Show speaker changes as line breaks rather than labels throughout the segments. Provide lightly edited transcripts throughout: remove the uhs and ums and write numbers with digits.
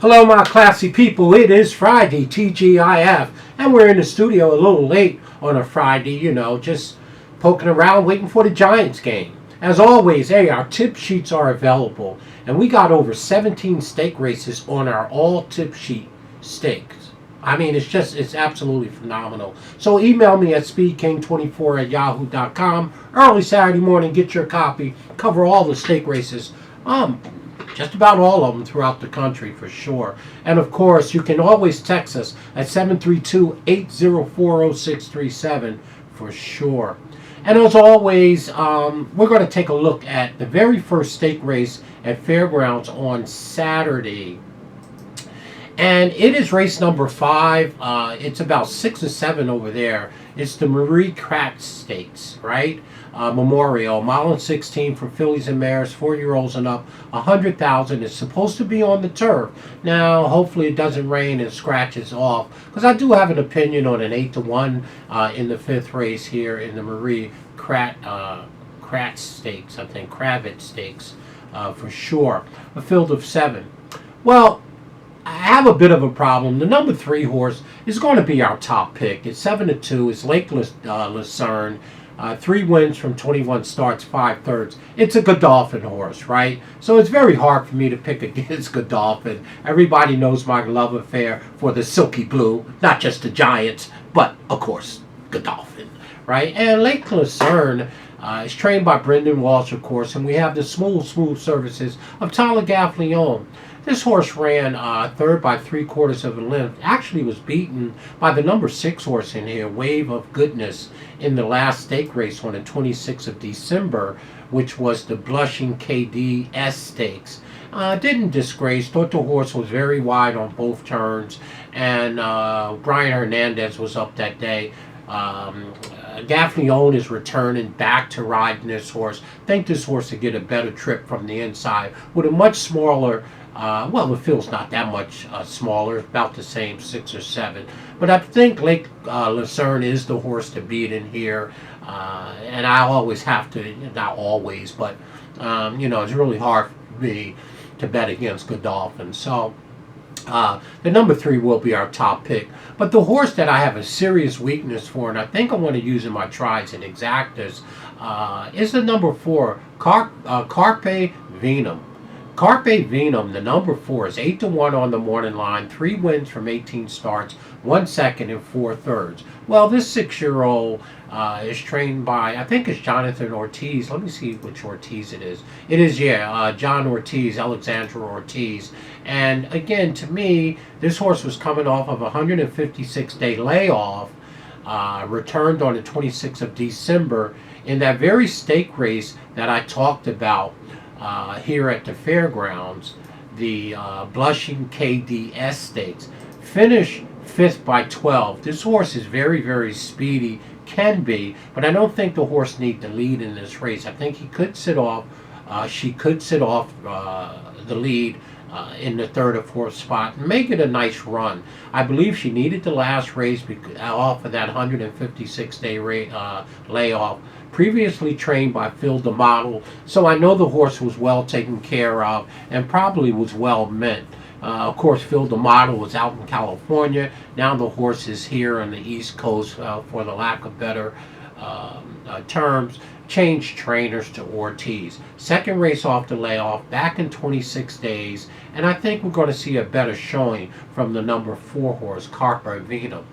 Hello, my classy people. It is Friday, TGIF, and we're in the studio a little late on a Friday, just poking around waiting for the Giants game. As always, hey, our tip sheets are available, and we got over 17 stake races on our all tip sheet stakes. I mean, it's absolutely phenomenal. So email me at speedking24@yahoo.com. Early Saturday morning, get your copy. Cover all the stake races. Just about all of them throughout the country for sure. And of course, you can always text us at 732-804-0637 for sure. And as always, we're going to take a look at the very first stake race at Fairgrounds on Saturday. And it is race number 5. It's about 6 or 7 over there. It's the Marie Krantz Stakes, right? Memorial, 1.16 for fillies and mares, 4-year-olds and up, 100,000. It's supposed to be on the turf. Now, hopefully it doesn't rain and scratches off, because I do have an opinion on an 8-1 in the 5th race here in the Marie Krantz Stakes, I think, Kravitz Stakes, for sure. A field of 7. Well, I have a bit of a problem. The number 3 horse is going to be our top pick. It's 7-2. It's Lake Lucerne. 3 wins from 21 starts, 5/3. It's a Godolphin horse, right? So it's very hard for me to pick against Godolphin. Everybody knows my love affair for the Silky Blue, not just the Giants, but of course Godolphin, right? And Lake Lucerne is trained by Brendan Walsh, of course, and we have the smooth services of Tyler Gaffleone. This horse ran 3rd by 3/4 of a length. Actually was beaten by the number 6 horse in here, Wave of Goodness, in the last stake race on the 26th of December, which was the Blushing KDS Stakes. Didn't disgrace. Thought the horse was very wide on both turns, and Brian Hernandez was up that day. Gaffleone is returning back to riding this horse. Think this horse will get a better trip from the inside with a much smaller. Well, the field's not that much smaller, about the same, 6 or 7. But I think Lake Lucerne is the horse to beat in here. And I always have to, not always, but, it's really hard for me to bet against Godolphin. So the number 3 will be our top pick. But the horse that I have a serious weakness for, and I think I want to use in my tries and exactas, is the number 4, Carpe Venum. Carpe Venum, the number 4, is 8-1 on the morning line, 3 wins from 18 starts, 1 second and 4/3. Well, this 6-year-old is trained by, I think it's Jonathan Ortiz. Let me see which Ortiz it is. It is, John Ortiz, Alexandra Ortiz. And again, to me, this horse was coming off of a 156-day layoff, returned on the 26th of December in that very stake race that I talked about here at the fairgrounds, the Blushing KDS Stakes. Finished 5th by 12. This horse is very, very speedy, can be, but I don't think the horse needs to lead in this race. I think he could sit off, she could sit off the lead in the 3rd or 4th spot and make it a nice run. I believe she needed the last race off of that 156-day layoff. Previously trained by Phil the Model, so I know the horse was well taken care of and probably was well meant. Of course, Phil the Model was out in California. Now the horse is here on the East Coast, for the lack of better terms. Changed trainers to Ortiz. 2nd race off the layoff, back in 26 days, and I think we're going to see a better showing from the number 4 horse, Carpe Venum.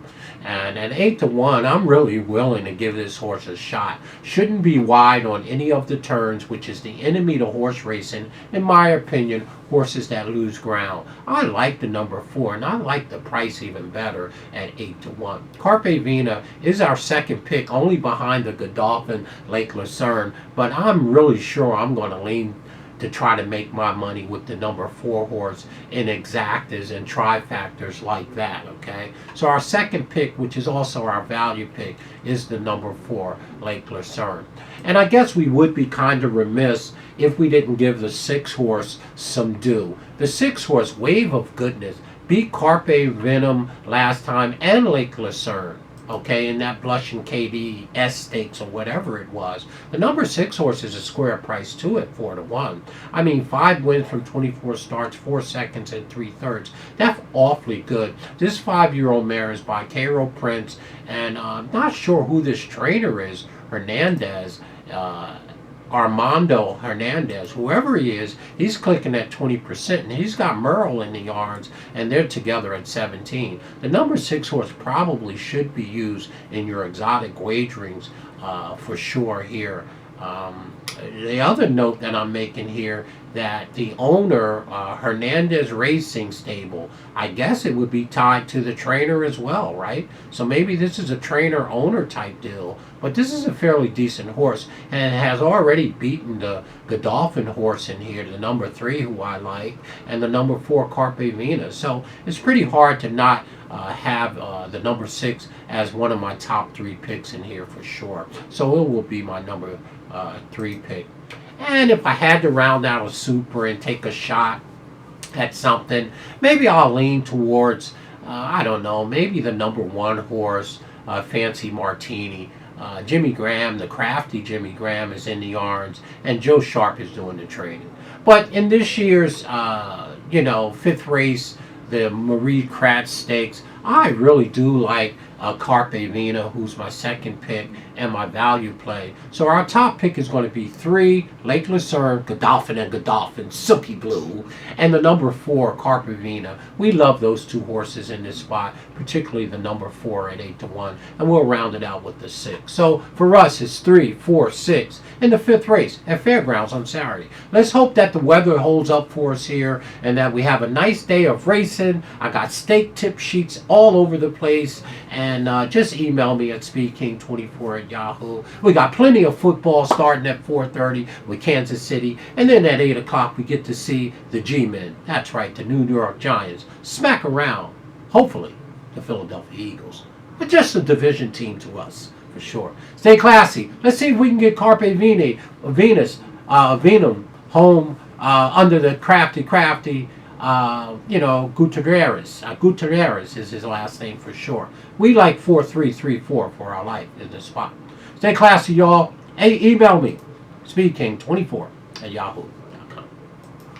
And at 8-1, I'm really willing to give this horse a shot. Shouldn't be wide on any of the turns, which is the enemy to horse racing, in my opinion, horses that lose ground. I like the number 4, and I like the price even better at 8-1. Carpe Venum is our 2nd pick, only behind the Godolphin Lake Lucerne, but I'm really sure I'm going to lean to try to make my money with the number 4 horse in exactas and trifactors like that, okay? So our 2nd pick, which is also our value pick, is the number 4, Lake Lucerne. And I guess we would be kind of remiss if we didn't give the 6 horse some due. The 6 horse, Wave of Goodness, beat Carpe Venum last time and Lake Lucerne. Okay, in that Blush and KDS stakes or whatever it was. The number 6 horse is a square price too at 4-1. I mean, 5 wins from 24 starts, 4 seconds and 3/3. That's awfully good. This 5-year-old mare is by Cairo Prince, and I'm not sure who this trainer is, Hernandez. Armando Hernandez, whoever he is, he's clicking at 20%, and he's got Merle in the yards, and they're together at 17. The number 6 horse probably should be used in your exotic wagerings for sure here. The other note that I'm making here, that the owner, Hernandez Racing Stable, I guess it would be tied to the trainer as well, right? So maybe this is a trainer-owner type deal, but this is a fairly decent horse, and it has already beaten the Godolphin horse in here, the number 3, who I like, and the number 4, Carpe Vina. So it's pretty hard to not have the number 6 as one of my top 3 picks in here for sure. So it will be my number 3 pick. And if I had to round out a super and take a shot at something, maybe I'll lean towards, I don't know, maybe the number 1 horse, Fancy Martini. Jimmy Graham, the crafty Jimmy Graham, is in the yards, and Joe Sharp is doing the training. But in this year's, 5th race, the Marie Krantz Stakes, I really do like Carpe Vina, who's my second pick and my value play. So our top pick is going to be 3, Lake Lucerne, Godolphin and Godolphin, Silky Blue, and the number 4, Carpe Vina. We love those 2 horses in this spot, particularly the number 4 at 8-1, and we'll round it out with the 6. So for us, it's 3, 4, 6 in the 5th race at Fairgrounds on Saturday. Let's hope that the weather holds up for us here and that we have a nice day of racing. I got stake tip sheets all over the place, and just email me at speedking24@yahoo. We got plenty of football starting at 4:30 with Kansas City, and then at 8 o'clock we get to see the G-Men. That's right, the New York Giants smack around, hopefully, the Philadelphia Eagles. But just a division team to us, for sure. Stay classy. Let's see if we can get Carpe Venum home under the crafty Gutierrez. Gutierrez is his last name for sure. We like 4-3-3-4 for our life in this spot. Stay classy, y'all. Hey, email me, speedking24@yahoo.